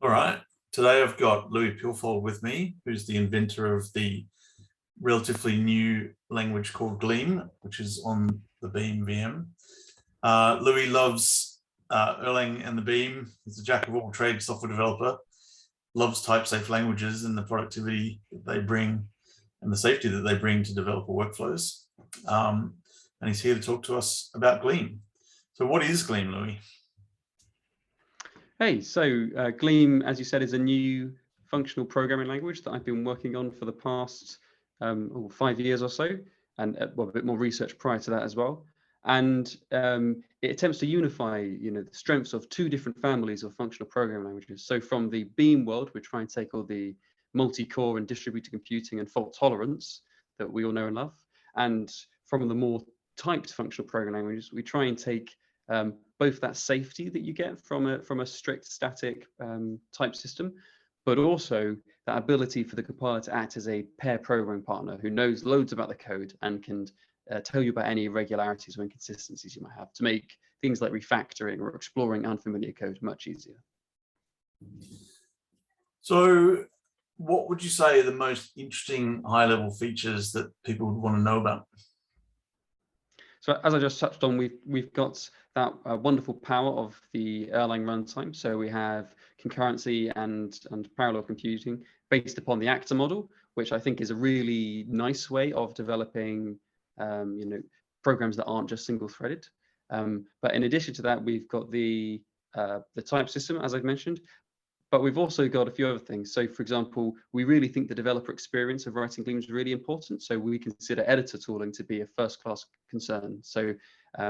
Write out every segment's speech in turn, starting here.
All right. Today I've got Louis Pilfold with me, who's the inventor of the relatively new language called Gleam, which is on the Beam VM. Louis loves Erlang and the Beam. He's a jack of all trades software developer, loves type-safe languages and the productivity that they bring and the safety that they bring to developer workflows. And he's here to talk to us about Gleam. So what is Gleam, Louis? Hey, so Gleam, as you said, is a new functional programming language that I've been working on for the past 5 years or so, and a bit more research prior to that as well. And it attempts to unify, the strengths of two different families of functional programming languages. So from the Beam world, we try and take all the multi-core and distributed computing and fault tolerance that we all know and love. And from the more typed functional programming languages, we try and take both that safety that you get from a strict static type system, but also that ability for the compiler to act as a pair programming partner who knows loads about the code and can tell you about any irregularities or inconsistencies you might have to make things like refactoring or exploring unfamiliar code much easier. So what would you say are the most interesting high-level features that people would want to know about? So as I just touched on, we've got that wonderful power of the Erlang runtime. So we have concurrency and parallel computing based upon the actor model, which I think is a really nice way of developing programs that aren't just single-threaded. But in addition to that, we've got the type system, as I've mentioned. But we've also got a few other things. So, for example, we really think the developer experience of writing Gleam is really important. So we consider editor tooling to be a first-class concern. So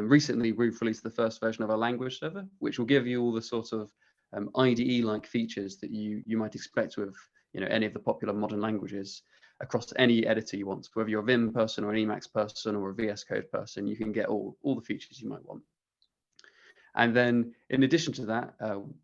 recently, we've released the first version of our language server, which will give you all the sort of IDE-like features that you might expect with any of the popular modern languages across any editor you want. Whether you're a Vim person or an Emacs person or a VS Code person, you can get all the features you might want. And then in addition to that,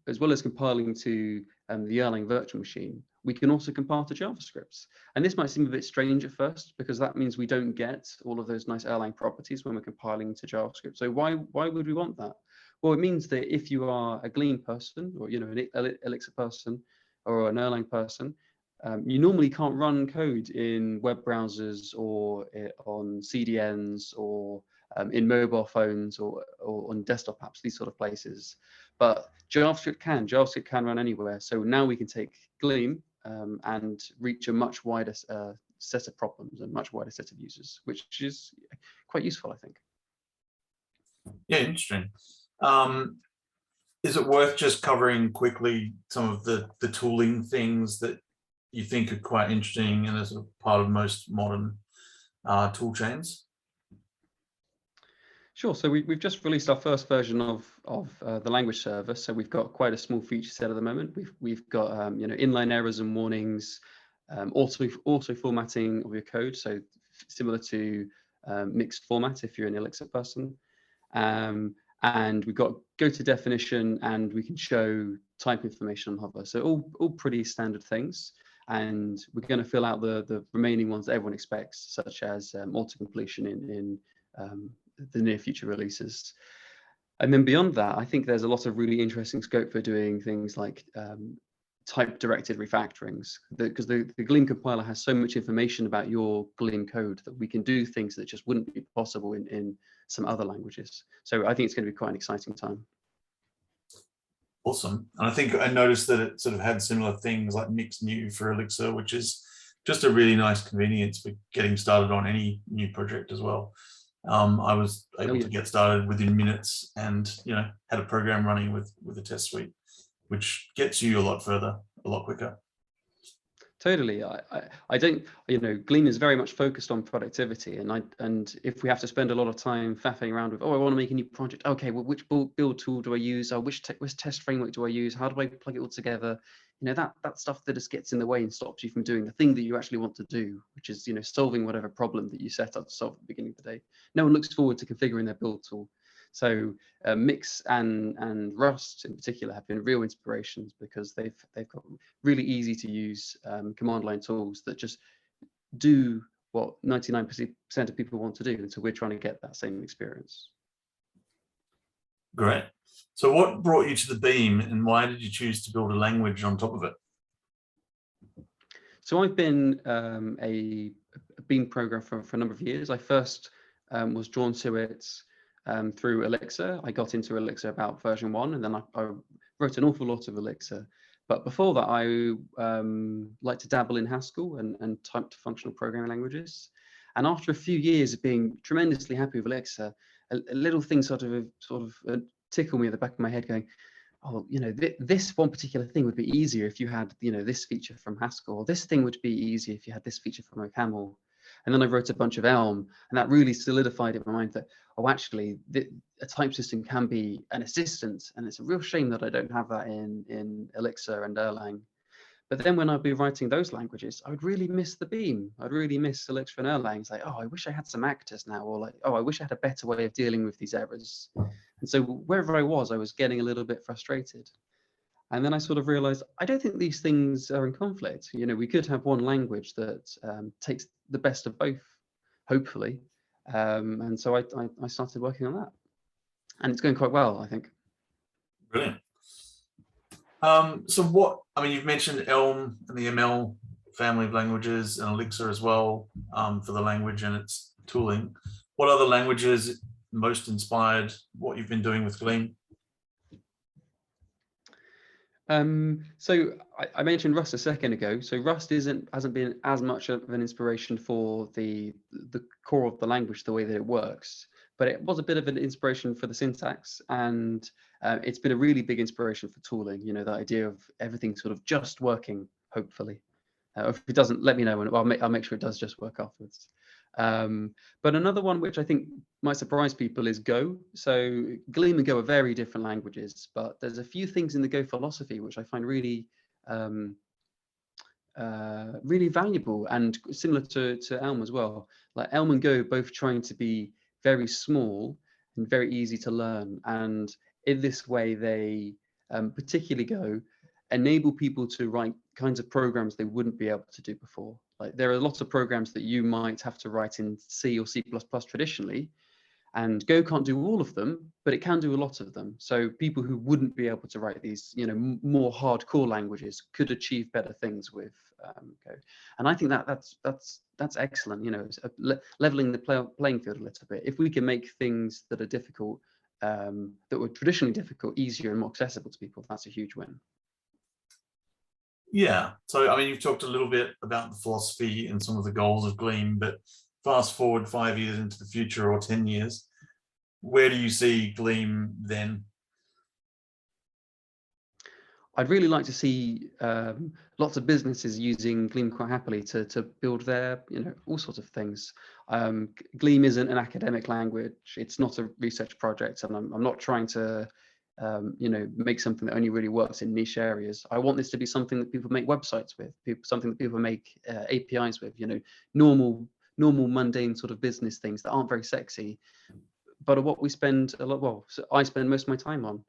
as well as compiling to the Erlang virtual machine, we can also compile to JavaScript. And this might seem a bit strange at first, because that means we don't get all of those nice Erlang properties when we're compiling to JavaScript. So why would we want that? Well, it means that if you are a Gleam person or an Elixir person or an Erlang person, you normally can't run code in web browsers or on CDNs or in mobile phones or on desktop apps, these sort of places. But JavaScript can run anywhere. So now we can take Gleam and reach a much wider set of problems and much wider set of users, which is quite useful, I think. Yeah, interesting. Is it worth just covering quickly some of the tooling things that you think are quite interesting and are sort of part of most modern tool chains? Sure. So we've just released our first version of the language server. So we've got quite a small feature set at the moment. We've got inline errors and warnings, auto formatting of your code. So similar to mixed format if you're an Elixir person. And we've got GOTO definition, and we can show type information on hover. So all pretty standard things. And we're going to fill out the remaining ones that everyone expects, such as auto completion in the near future releases. And then beyond that, I think there's a lot of really interesting scope for doing things like type-directed refactorings, because the Gleam compiler has so much information about your Gleam code that we can do things that just wouldn't be possible in some other languages. So I think it's going to be quite an exciting time. Awesome. And I think I noticed that it sort of had similar things like mixed new for Elixir, which is just a really nice convenience for getting started on any new project as well. I was able to get started within minutes and had a program running with a test suite, which gets you a lot further, a lot quicker. Totally. I don't, Gleam is very much focused on productivity, and if we have to spend a lot of time faffing around with, I want to make a new project. Okay, well, which build tool do I use? Which test framework do I use? How do I plug it all together? That stuff that just gets in the way and stops you from doing the thing that you actually want to do, which is solving whatever problem that you set out to solve at the beginning of the day. No one looks forward to configuring their build tool. So Mix and Rust in particular have been real inspirations, because they've got really easy to use command line tools that just do what 99% of people want to do. And so we're trying to get that same experience. Great. So what brought you to the Beam, and why did you choose to build a language on top of it? So I've been a Beam programmer for a number of years. I first was drawn to it through Elixir. I got into Elixir about version 1, and then I wrote an awful lot of Elixir. But before that, I liked to dabble in Haskell and typed functional programming languages. And after a few years of being tremendously happy with Elixir, a little thing sort of tickle me at the back of my head, going, oh, you know, this one particular thing would be easier if you had, you know, this feature from Haskell. Or this thing would be easier if you had this feature from OCaml. And then I wrote a bunch of Elm, and that really solidified in my mind that, oh, actually, a type system can be an assistant, and it's a real shame that I don't have that in Elixir and Erlang. But then when I'd be writing those languages, I would really miss the Beam. I'd really miss Elixir and Erlang. It's like, oh, I wish I had some actors now, or like, oh, I wish I had a better way of dealing with these errors. And so wherever I was getting a little bit frustrated. And then I sort of realized, I don't think these things are in conflict. You know, we could have one language that takes the best of both, hopefully. And so I started working on that. And it's going quite well, I think. Brilliant. So what, I mean, you've mentioned Elm and the ML family of languages, and Elixir as well, for the language and its tooling. What other languages most inspired what you've been doing with Gleam? So I mentioned Rust a second ago. So Rust hasn't been as much of an inspiration for the core of the language, the way that it works, but it was a bit of an inspiration for the syntax, and it's been a really big inspiration for tooling. You know, the idea of everything sort of just working, hopefully. If it doesn't, let me know, and I'll make sure it does just work afterwards. But another one which I think might surprise people is Go. So Gleam and Go are very different languages, but there's a few things in the Go philosophy which I find really really valuable and similar to Elm as well. Like Elm and Go both trying to be very small and very easy to learn, and in this way they particularly Go enable people to write kinds of programs they wouldn't be able to do before. Like there are lots of programs that you might have to write in C or C++ traditionally, and Go can't do all of them, but it can do a lot of them. So people who wouldn't be able to write these, you know, more hardcore languages could achieve better things with Go. And I think that's excellent. You know, leveling the playing field a little bit. If we can make things that are difficult, that were traditionally difficult, easier and more accessible to people, that's a huge win. Yeah, so I mean, you've talked a little bit about the philosophy and some of the goals of Gleam, but fast forward 5 years into the future, or 10 years, where do you see Gleam then? I'd really like to see lots of businesses using Gleam quite happily to build their, you know, all sorts of things. Gleam isn't an academic language. It's not a research project, and I'm not trying to you know, make something that only really works in niche areas. I want this to be something that people make websites with, something that people make APIs with, you know, normal mundane sort of business things that aren't very sexy, but are what we spend a lot, well, so I spend most of my time on.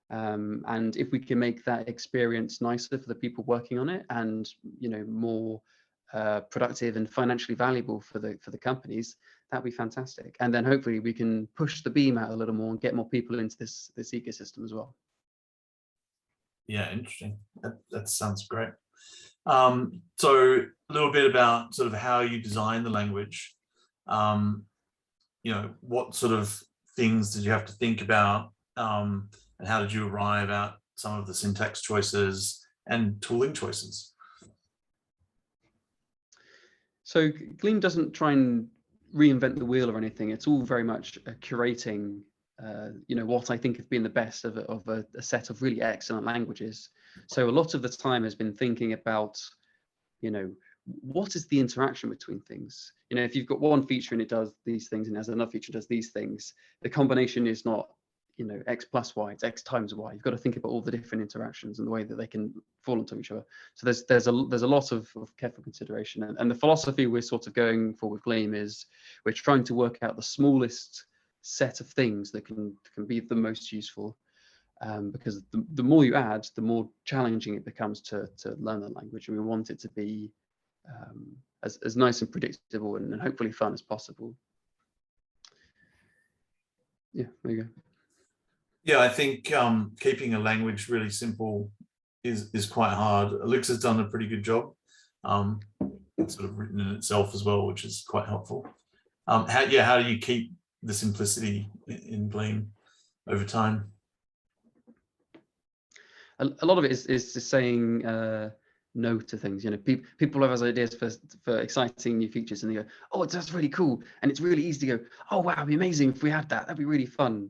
And if we can make that experience nicer for the people working on it, and, you know, more productive and financially valuable for the companies, that'd be fantastic. And then hopefully we can push the Beam out a little more and get more people into this ecosystem as well. Yeah, interesting. That sounds great. So a little bit about sort of how you design the language. You know, what sort of things did you have to think about, and how did you arrive at some of the syntax choices and tooling choices? So Gleam doesn't try and reinvent the wheel or anything. It's all very much curating, you know, what I think have been the best of a set of really excellent languages. So a lot of the time has been thinking about, you know, what is the interaction between things? You know, if you've got one feature and it does these things, and has another feature that does these things, the combination is not, you know, X plus Y, it's X times Y. You've got to think about all the different interactions and the way that they can fall onto each other. So there's a lot of careful consideration, and the philosophy we're sort of going for with Gleam is we're trying to work out the smallest set of things that can be the most useful, because the more you add, the more challenging it becomes to learn the language, and we want it to be as nice and predictable and hopefully fun as possible. Yeah, there you go. Yeah, I think keeping a language really simple is quite hard. Elixir's done a pretty good job. It's sort of written in itself as well, which is quite helpful. How do you keep the simplicity in Gleam over time? A lot of it is just saying no to things. You know, people have ideas for exciting new features, and they go, "Oh, that's really cool," and it's really easy to go, "Oh, wow, it'd be amazing if we had that. That'd be really fun."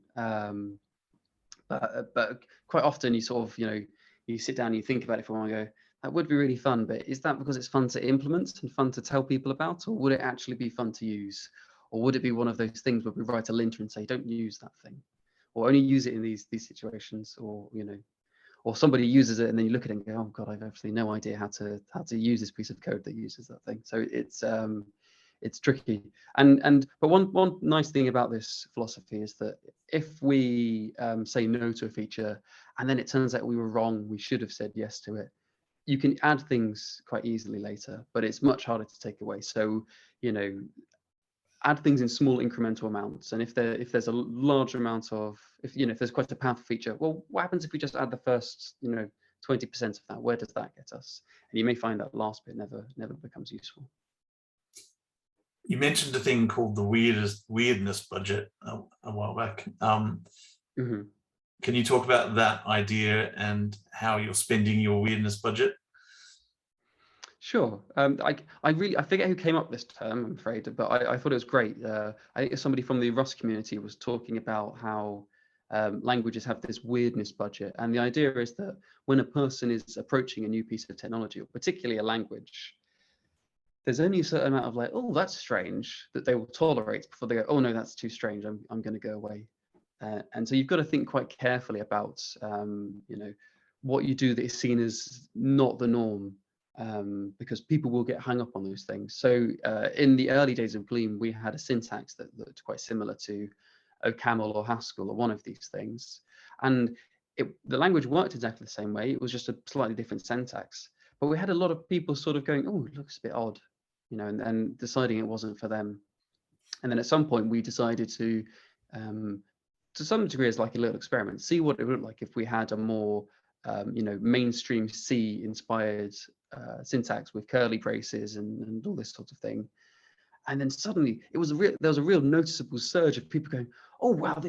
But quite often you sort of, you know, you sit down and you think about it for a while and go, that would be really fun, but is that because it's fun to implement and fun to tell people about, or would it actually be fun to use? Or would it be one of those things where we write a linter and say, don't use that thing, or only use it in these situations, or, you know, or somebody uses it and then you look at it and go, oh God, I've absolutely no idea how to use this piece of code that uses that thing. So it's tricky. But one nice thing about this philosophy is that if we say no to a feature and then it turns out we were wrong, we should have said yes to it, you can add things quite easily later, but it's much harder to take away. So, you know, add things in small incremental amounts. And if there's a large amount of, if there's quite a powerful feature, well, what happens if we just add the first, 20% of that? Where does that get us? And you may find that last bit never becomes useful. You mentioned a thing called the weirdness budget a while back. Can you talk about that idea and how you're spending your weirdness budget? Sure. I forget who came up with this term, I'm afraid, but I thought it was great. I think somebody from the Rust community was talking about how languages have this weirdness budget. And the idea is that when a person is approaching a new piece of technology, or particularly a language, there's only a certain amount of like, oh, that's strange, that they will tolerate before they go, oh no, that's too strange, I'm going to go away. And so you've got to think quite carefully about, what you do that is seen as not the norm. Because people will get hung up on those things. So in the early days of Gleam, we had a syntax that looked quite similar to OCaml or Haskell or one of these things. And the language worked exactly the same way. It was just a slightly different syntax. But we had a lot of people sort of going, oh, it looks a bit odd, and deciding it wasn't for them. And then at some point we decided to some degree, as like a little experiment, see what it would look like if we had a more mainstream C inspired syntax with curly braces and all this sort of thing. And then suddenly there was a real noticeable surge of people going, oh wow,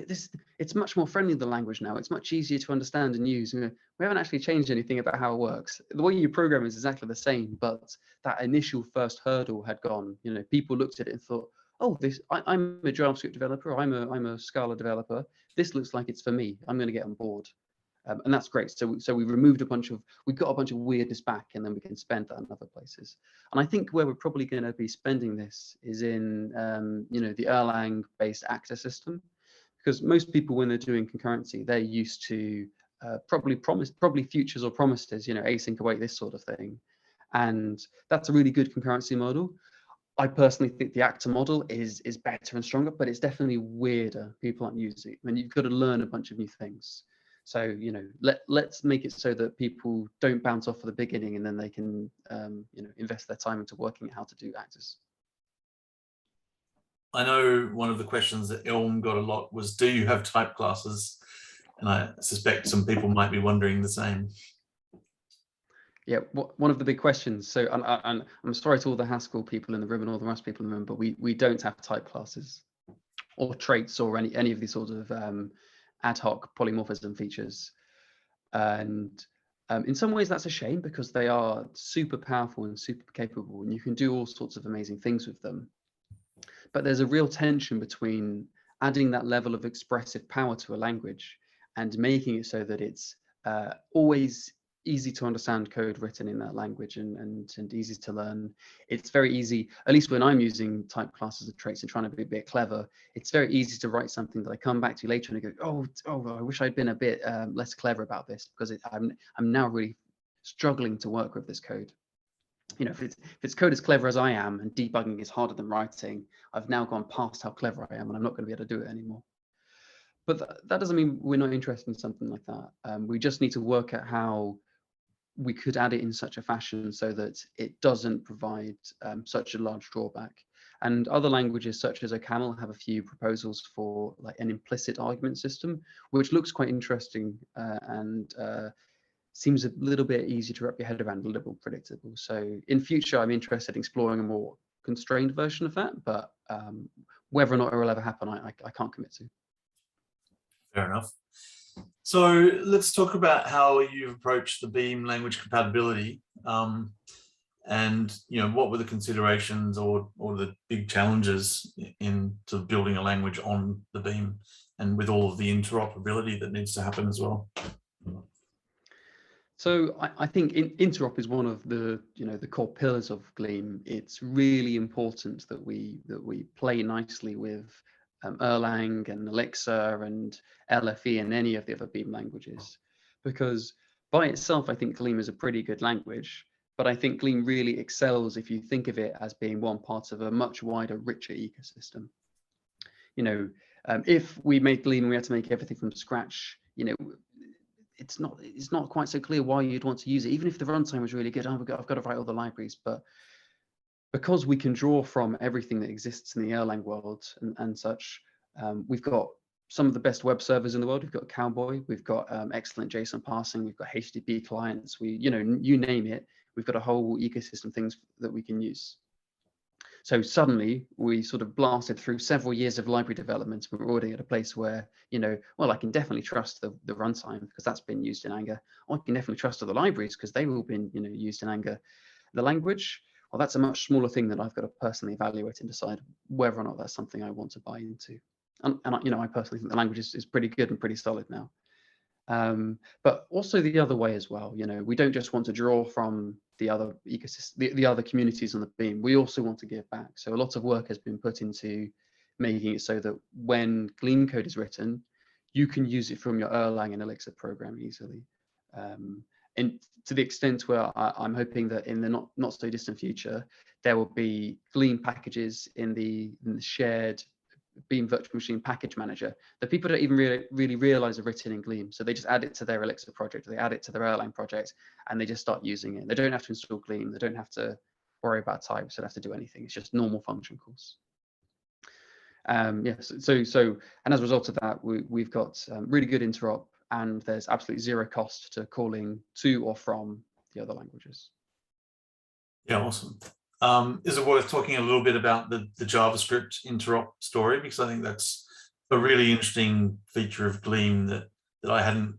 it's much more friendly than the language now. It's much easier to understand and use. We haven't actually changed anything about how it works. The way you program is exactly the same, but that initial first hurdle had gone. People looked at it and thought, oh, I'm a JavaScript developer, or I'm a Scala developer. This looks like it's for me. I'm going to get on board. And that's great. So we got a bunch of weirdness back, and then we can spend that in other places. And I think where we're probably going to be spending this is in the Erlang based actor system, because most people, when they're doing concurrency, they're used to probably futures or promises, async await, this sort of thing. And that's a really good concurrency model. I personally think the actor model is better and stronger, but it's definitely weirder. People aren't using it. I mean, you've got to learn a bunch of new things. So, let's make it so that people don't bounce off at the beginning, and then they can, invest their time into working out how to do actors. I know one of the questions that Elm got a lot was, do you have type classes? And I suspect some people might be wondering the same. Yeah, one of the big questions. So, and I'm sorry to all the Haskell people in the room and all the Rust people in the room, but we don't have type classes or traits or any of these sorts of ad hoc polymorphism features. And in some ways that's a shame, because they are super powerful and super capable, and you can do all sorts of amazing things with them. But there's a real tension between adding that level of expressive power to a language and making it so that it's always easy to understand code written in that language and easy to learn. It's very easy, at least when I'm using type classes and traits and trying to be a bit clever, it's very easy to write something that I come back to later and I go, oh, I wish I'd been a bit less clever about this, because I'm now really struggling to work with this code. If it's code as clever as I am and debugging is harder than writing, I've now gone past how clever I am, and I'm not going to be able to do it anymore. But that doesn't mean we're not interested in something like that. We just need to work out how we could add it in such a fashion so that it doesn't provide such a large drawback. And other languages such as OCaml have a few proposals for like an implicit argument system, which looks quite interesting and seems a little bit easy to wrap your head around, a little predictable. So in future, I'm interested in exploring a more constrained version of that, but whether or not it will ever happen, I can't commit to. Fair enough. So let's talk about how you've approached the Beam language compatibility, and what were the considerations or the big challenges into building a language on the Beam, and with all of the interoperability that needs to happen as well. So I think interop is one of the the core pillars of Gleam. It's really important that we play nicely with Erlang and Elixir and LFE and any of the other Beam languages, because by itself I think Gleam is a pretty good language, but I think Gleam really excels if you think of it as being one part of a much wider, richer ecosystem. If we made Gleam and we had to make everything from scratch, it's not quite so clear why you'd want to use it, even if the runtime was really good. I've got to write all the libraries, but because we can draw from everything that exists in the Erlang world and such, we've got some of the best web servers in the world. We've got Cowboy, we've got excellent JSON parsing, we've got HTTP clients. You name it, we've got a whole ecosystem of things that we can use. So suddenly we sort of blasted through several years of library development. We're already at a place where, well, I can definitely trust the runtime because that's been used in Anger. Or I can definitely trust other libraries because they've all been, used in Anger. The language, well, that's a much smaller thing that I've got to personally evaluate and decide whether or not that's something I want to buy into. And I personally think the language is pretty good and pretty solid now. But also the other way as well, we don't just want to draw from the other ecosystem, the other communities on the Beam. We also want to give back. So a lot of work has been put into making it so that when Gleam code is written, you can use it from your Erlang and Elixir program easily. And to the extent where I'm hoping that in the not so distant future, there will be Gleam packages in the shared Beam Virtual Machine Package Manager that people don't even really realize are written in Gleam. So they just add it to their Elixir project, or they add it to their Erlang project, and they just start using it. They don't have to install Gleam. They don't have to worry about types. They don't have to do anything. It's just normal function calls. Yes. So, and as a result of that, we've got really good interop, and there's absolutely zero cost to calling to or from the other languages. Yeah, awesome. Is it worth talking a little bit about the JavaScript interop story? Because I think that's a really interesting feature of Gleam that I hadn't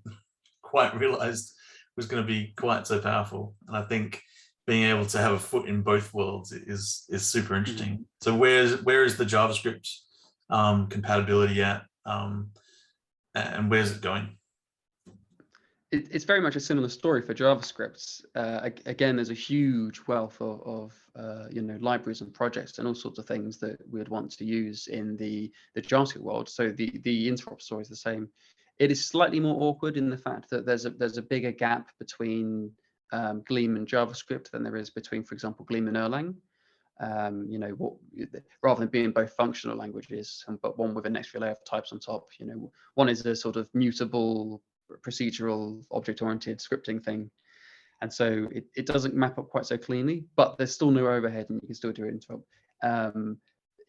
quite realized was going to be quite so powerful. And I think being able to have a foot in both worlds is super interesting. Mm-hmm. So where is the JavaScript compatibility at, and where's it going? It's very much a similar story for JavaScript. Again, there's a huge wealth of libraries and projects and all sorts of things that we would want to use in the JavaScript world. So the interop story is the same. It is slightly more awkward in the fact that there's a bigger gap between Gleam and JavaScript than there is between, for example, Gleam and Erlang. Rather than being both functional languages, but one with an extra layer of types on top. One is a sort of mutable, procedural, object-oriented scripting thing, and so it doesn't map up quite so cleanly, but there's still no overhead and you can still do it interop.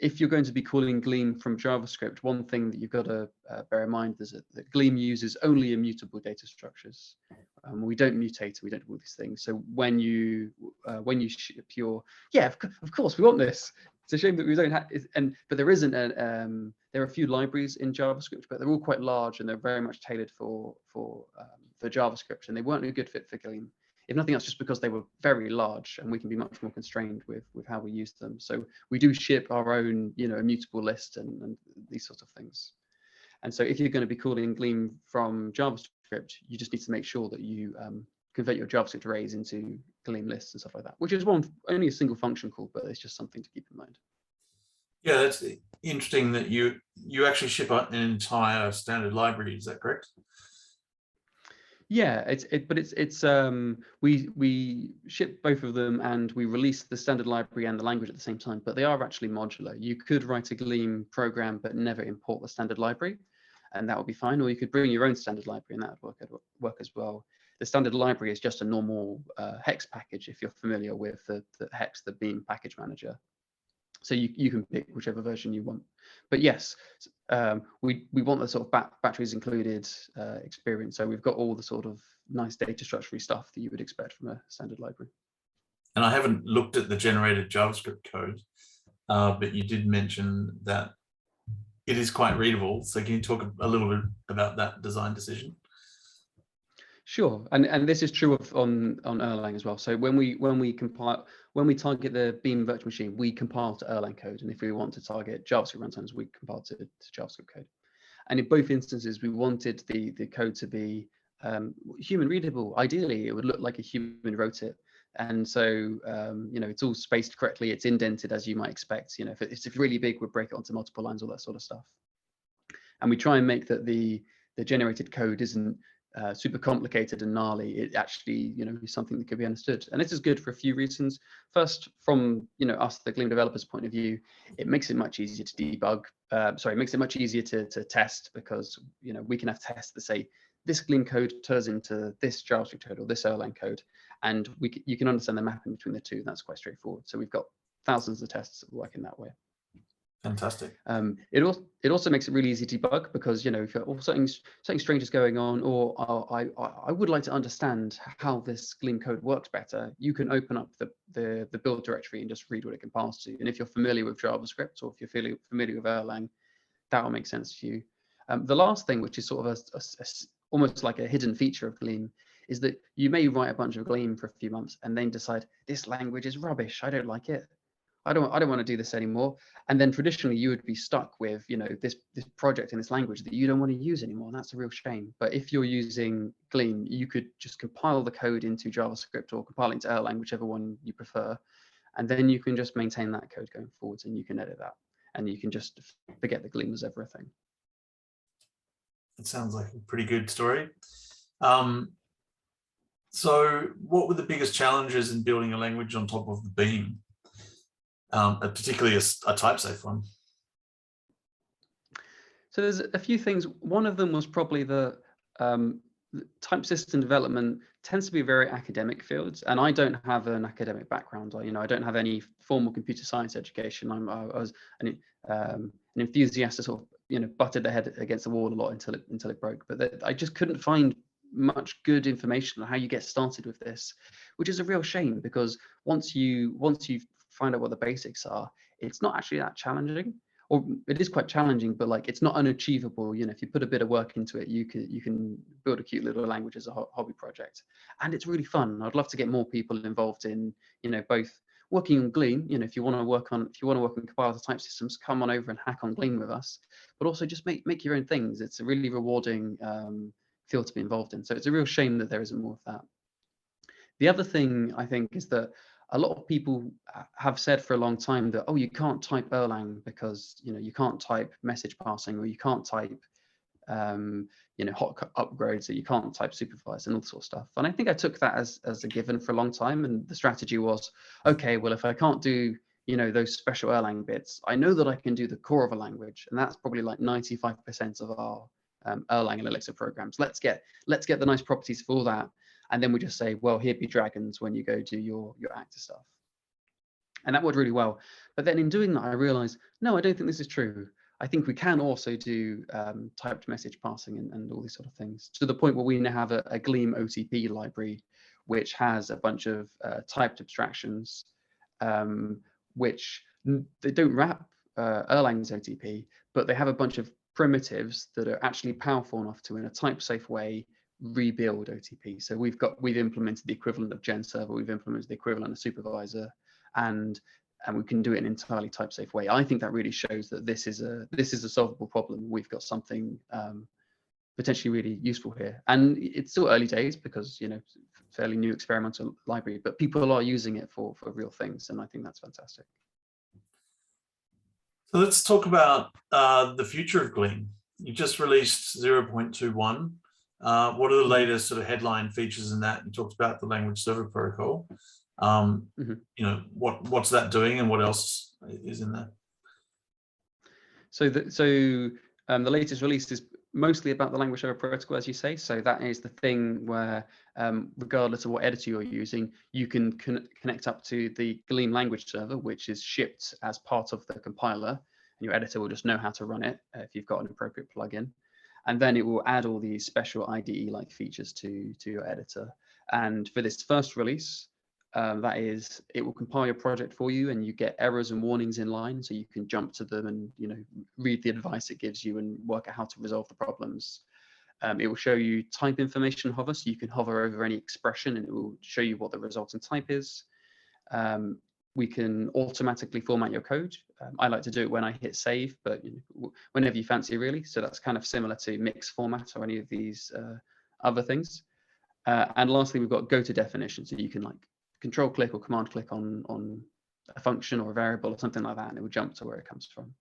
If you're going to be calling Gleam from JavaScript, one thing that you've got to bear in mind is that Gleam uses only immutable data structures. We don't mutate, we don't do all these things. So when you ship your, of course we want this. It's a shame that we don't have, but there isn't there are a few libraries in JavaScript, but they're all quite large and they're very much tailored for JavaScript, and they weren't a good fit for Gleam. If nothing else, just because they were very large and we can be much more constrained with how we use them. So we do ship our own, immutable list and these sorts of things. And so if you're going to be calling Gleam from JavaScript, you just need to make sure that you convert your JavaScript arrays into Gleam lists and stuff like that, which is only a single function call, but it's just something to keep in mind. Yeah, that's interesting that you actually ship an entire standard library. Is that correct? Yeah, we ship both of them and we release the standard library and the language at the same time, but they are actually modular. You could write a Gleam program but never import the standard library, and that would be fine. Or you could bring your own standard library and that would work as well. The standard library is just a normal hex package if you're familiar with the hex, the Beam package manager. So you can pick whichever version you want. But yes, we want the sort of batteries included experience. So we've got all the sort of nice data structure stuff that you would expect from a standard library. And I haven't looked at the generated JavaScript code, but you did mention that it is quite readable. So can you talk a little bit about that design decision? Sure, and this is true of on Erlang as well. So when we target the Beam virtual machine, we compile to Erlang code, and if we want to target JavaScript runtimes, we compile to JavaScript code. And in both instances, we wanted the code to be human readable. Ideally, it would look like a human wrote it. And so, you know, it's all spaced correctly. It's indented as you might expect. You know, if it's really big, we'll break it onto multiple lines, all that sort of stuff. And we try and make that the generated code isn't super complicated and gnarly. It actually, you know, is something that could be understood. And this is good for a few reasons. First, from, you know, us, the Gleam developers' point of view, it makes it much easier to debug. Sorry, it makes it much easier to test, because, you know, we can have tests that say this Gleam code turns into this JavaScript code or this Erlang code, and you can understand the mapping between the two. And that's quite straightforward. So we've got thousands of tests that work in that way. Fantastic. It also makes it really easy to debug, because, you know, if something strange is going on, or I would like to understand how this Gleam code works better, you can open up the build directory and just read what it compiles to. And if you're familiar with JavaScript, or if you're familiar with Erlang, that will make sense to you. The last thing, which is sort of almost like a hidden feature of Gleam, is that you may write a bunch of Gleam for a few months and then decide this language is rubbish. I don't like it. I don't want to do this anymore. And then traditionally you would be stuck with, you know, this project in this language that you don't want to use anymore. And that's a real shame. But if you're using Gleam, you could just compile the code into JavaScript or compile it into Erlang, whichever one you prefer. And then you can just maintain that code going forwards, and you can edit that, and you can just forget that Gleam was ever a thing. It sounds like a pretty good story. So what were the biggest challenges in building a language on top of the Beam? Particularly a type-safe one? So there's a few things. One of them was probably the type system development tends to be very academic fields, and I don't have an academic background. You know, I don't have any formal computer science education. I was an enthusiast that sort of, you know, butted their head against the wall a lot until it broke. But I just couldn't find much good information on how you get started with this, which is a real shame, because once you find out what the basics are, it's not actually that challenging. Or it is quite challenging, but like it's not unachievable. You know, if you put a bit of work into it, you can build a cute little language as a hobby project, and it's really fun. I'd love to get more people involved in, you know, both working on Gleam. You know, if you want to work on compiler type systems, come on over and hack on Gleam with us. But also just make your own things. It's a really rewarding field to be involved in. So it's a real shame that there isn't more of that. The other thing I think is that a lot of people have said for a long time that, oh, you can't type Erlang because, you know, you can't type message passing, or you can't type, you know, hot upgrades, or you can't type supervised and all sort of stuff. And I think I took that as a given for a long time. And the strategy was, okay, well, if I can't do, you know, those special Erlang bits, I know that I can do the core of a language. And that's probably like 95% of our Erlang and Elixir programs. Let's get the nice properties for all that. And then we just say, well, here be dragons when you go do your actor stuff. And that worked really well. But then in doing that, I realized, no, I don't think this is true. I think we can also do typed message passing and all these sort of things, to the point where we now have a Gleam OTP library, which has a bunch of typed abstractions, which they don't wrap Erlang's OTP, but they have a bunch of primitives that are actually powerful enough to, in a type safe way, rebuild OTP. So we've implemented the equivalent of gen server, we've implemented the equivalent of supervisor, and we can do it in an entirely type safe way. I think that really shows that this is a solvable problem. We've got something potentially really useful here, and it's still early days because, you know, fairly new experimental library, but people are using it for real things, and I think that's fantastic. So let's talk about the future of Gleam. You just released 0.21. What are the latest sort of headline features in that? You talked about the language server protocol. You know, what's that doing, and what else is in there? So the latest release is mostly about the language over protocol, as you say. So that is the thing where, regardless of what editor you're using, you can connect up to the Gleam language server, which is shipped as part of the compiler, and your editor will just know how to run it if you've got an appropriate plugin. And then it will add all these special IDE-like features to your editor. And for this first release, that is, it will compile your project for you, and you get errors and warnings in line, so you can jump to them and read the advice it gives you and work out how to resolve the problems. It will show you type information hover, so you can hover over any expression and it will show you what the resulting type is. We can automatically format your code. I like to do it when I hit save, but whenever you fancy, really. So that's kind of similar to mix format or any of these other things. And lastly, we've got GOTO definition, so you can control click or command click on a function or a variable or something like that, and it will jump to where it comes from.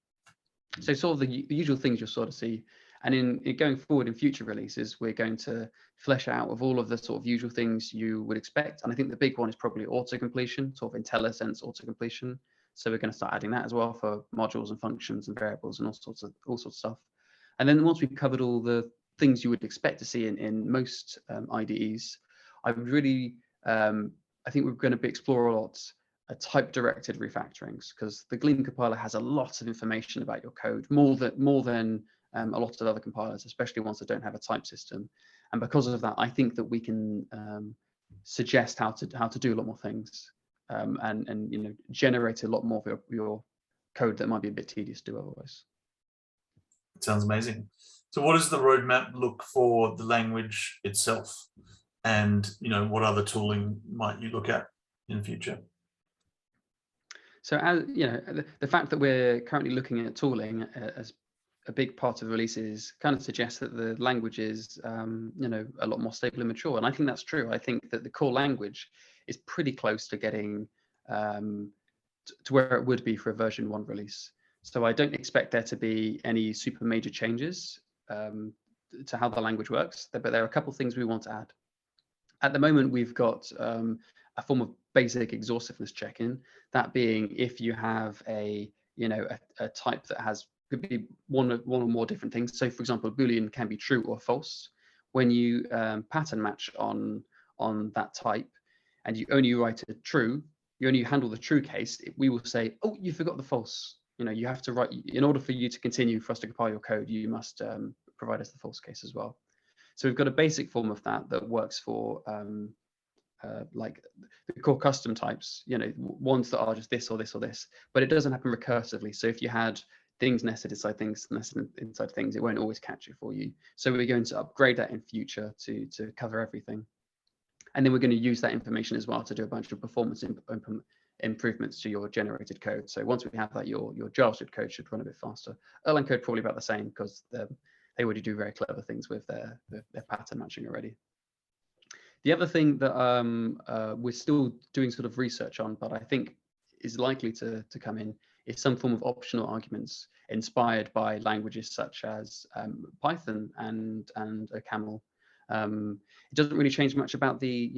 So sort of the usual things you'll sort of see. And in going forward in future releases, we're going to flesh out with all of the sort of usual things you would expect. And I think the big one is probably auto-completion, sort of IntelliSense auto-completion. So we're going to start adding that as well for modules and functions and variables and all sorts of stuff. And then once we've covered all the things you would expect to see in most IDEs, I would really, I think we're going to explore a lot type-directed refactorings, because the Gleam compiler has a lot of information about your code, more than a lot of other compilers, especially ones that don't have a type system. And because of that, I think that we can suggest how to do a lot more things, and generate a lot more of your code that might be a bit tedious to do otherwise. Sounds amazing. So what does the roadmap look for the language itself? And what other tooling might you look at in future? So as the fact that we're currently looking at tooling as a big part of the releases kind of suggests that the language is a lot more stable and mature, and I think that's true. I think that the core language is pretty close to getting to where it would be for a version 1 release. So I don't expect there to be any super major changes to how the language works, but there are a couple of things we want to add. At the moment, we've got a form of basic exhaustiveness check-in, that being if you have a type that could be one or more different things. So for example, Boolean can be true or false. When you pattern match on that type and you only write a true, you only handle the true case, we will say, oh, you forgot the false. You have to write, in order for you to continue for us to compile your code, you must provide us the false case as well. So we've got a basic form of that works for like the core custom types, ones that are just this or this or this, but it doesn't happen recursively. So if you had things nested inside things, it won't always catch it for you. So we're going to upgrade that in future to cover everything. And then we're going to use that information as well to do a bunch of performance improvements to your generated code. So once we have that, your JavaScript code should run a bit faster. Erlang code probably about the same, because they already do very clever things with their pattern matching already. The other thing that we're still doing sort of research on, but I think is likely to come in, is some form of optional arguments inspired by languages such as Python and Camel. It doesn't really change much about the,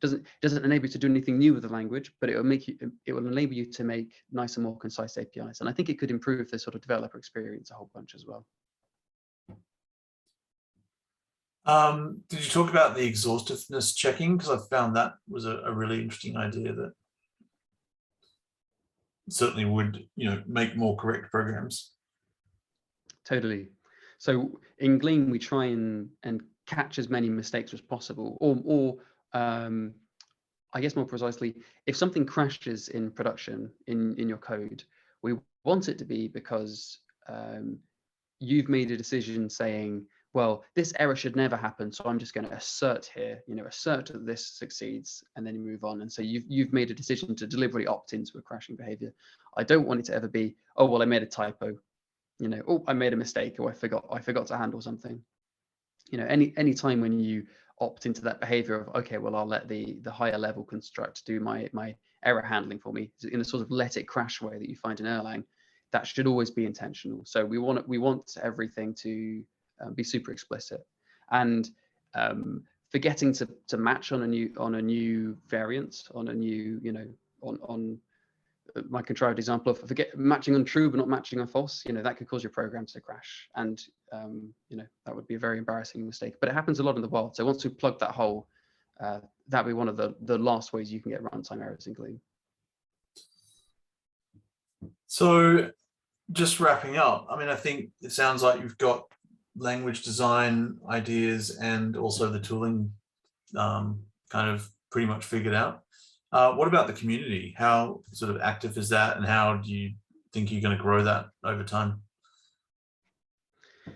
it doesn't enable you to do anything new with the language, but it will enable you to make nicer, more concise APIs. And I think it could improve the sort of developer experience a whole bunch as well. Did you talk about the exhaustiveness checking? Because I found that was a really interesting idea that certainly would, make more correct programs. Totally. So in Gleam, we try and catch as many mistakes as possible, or I guess more precisely, if something crashes in production in your code, we want it to be because you've made a decision saying, well, this error should never happen, so I'm just going to assert here, assert that this succeeds, and then you move on. And so you've made a decision to deliberately opt into a crashing behavior. I don't want it to ever be, oh, well, I made a typo, oh, I made a mistake, or I forgot to handle something. Any time when you opt into that behavior of, okay, well, I'll let the higher level construct do my error handling for me, in a sort of let it crash way that you find in Erlang, that should always be intentional. So we want everything to be super explicit, and forgetting to match on a new variant, on a new, on my contrived example of forget matching on true but not matching on false, that could cause your program to crash, and that would be a very embarrassing mistake. But it happens a lot in the world. So once we plug that hole, that'd be one of the last ways you can get runtime errors in Gleam. So just wrapping up, I mean, I think it sounds like you've got language design ideas and also the tooling kind of pretty much figured out. What about the community? How sort of active is that, and how do you think you're going to grow that over time?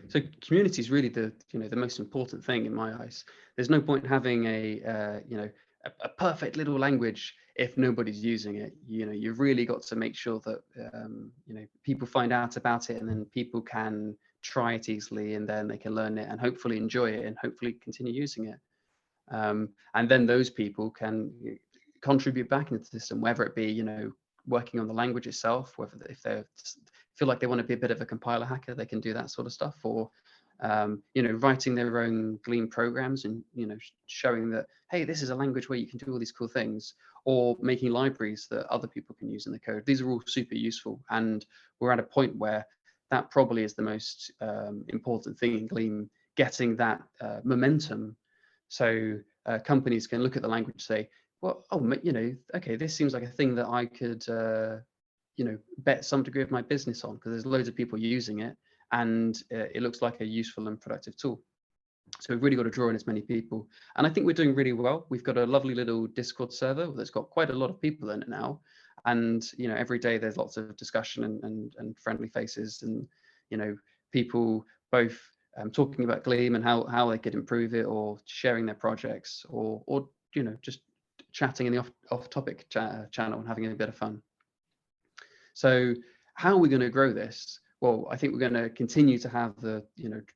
So community is really the most important thing in my eyes. There's no point having a perfect little language if nobody's using it. You've really got to make sure that people find out about it, and then people can try it easily, and then they can learn it and hopefully enjoy it and hopefully continue using it. And then those people can contribute back into the system, whether it be working on the language itself, whether if they feel like they want to be a bit of a compiler hacker, they can do that sort of stuff, or writing their own Gleam programs and showing that, hey, this is a language where you can do all these cool things, or making libraries that other people can use in the code. These are all super useful, and we're at a point where that probably is the most important thing in Gleam, getting that momentum. So companies can look at the language and say, well, okay, this seems like a thing that I could bet some degree of my business on, because there's loads of people using it, and it looks like a useful and productive tool. So we've really got to draw in as many people, and I think we're doing really well. We've got a lovely little Discord server that's got quite a lot of people in it now, and every day there's lots of discussion and friendly faces, and people both talking about Gleam and how they could improve it, or sharing their projects, or just chatting in the off-topic channel and having a bit of fun. So how are we going to grow this? Well, I think we're going to continue to have the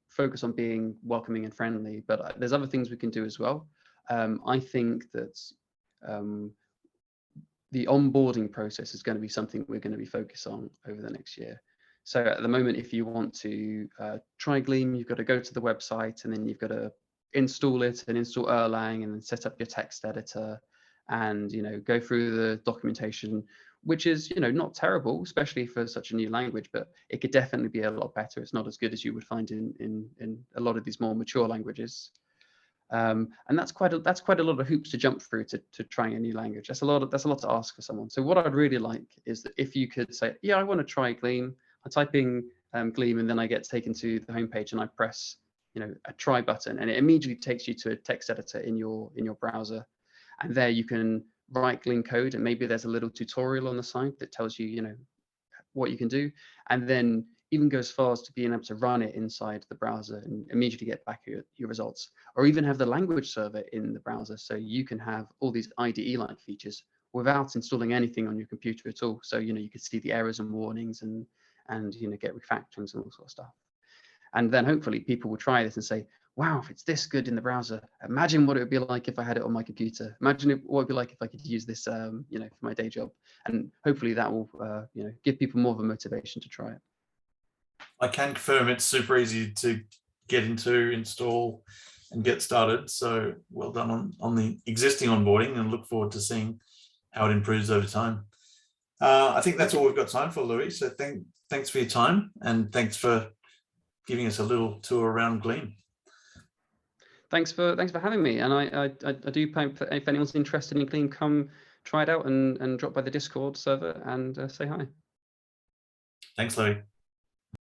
focus on being welcoming and friendly, but there's other things we can do as well. I think that the onboarding process is going to be something we're going to be focused on over the next year. So at the moment, if you want to try Gleam, you've got to go to the website, and then you've got to install it and install Erlang, and then set up your text editor, and go through the documentation, which is not terrible, especially for such a new language, but it could definitely be a lot better. It's not as good as you would find in a lot of these more mature languages. And that's quite a lot of hoops to jump through to trying a new language. That's a lot to ask for someone. So what I'd really like is that if you could say, yeah, I want to try Gleam. I type in Gleam, and then I get taken to the homepage, and I press a try button, and it immediately takes you to a text editor in your browser, and there you can write Gleam code, and maybe there's a little tutorial on the side that tells you what you can do, and then even go as far as to being able to run it inside the browser and immediately get back your results, or even have the language server in the browser, so you can have all these IDE-like features without installing anything on your computer at all. So you can see the errors and warnings and get refactorings and all sorts of stuff. And then hopefully people will try this and say, wow, if it's this good in the browser, imagine what it would be like if I had it on my computer. Imagine what it would be like if I could use this, for my day job. And hopefully that will, give people more of a motivation to try it. I can confirm it's super easy to get into, install, and get started. So well done on the existing onboarding, and look forward to seeing how it improves over time. I think that's all we've got time for, Louis. So thanks for your time, and thanks for giving us a little tour around Gleam. Thanks for having me. And I do hope that if anyone's interested in Gleam, come try it out and drop by the Discord server and say hi. Thanks, Louis.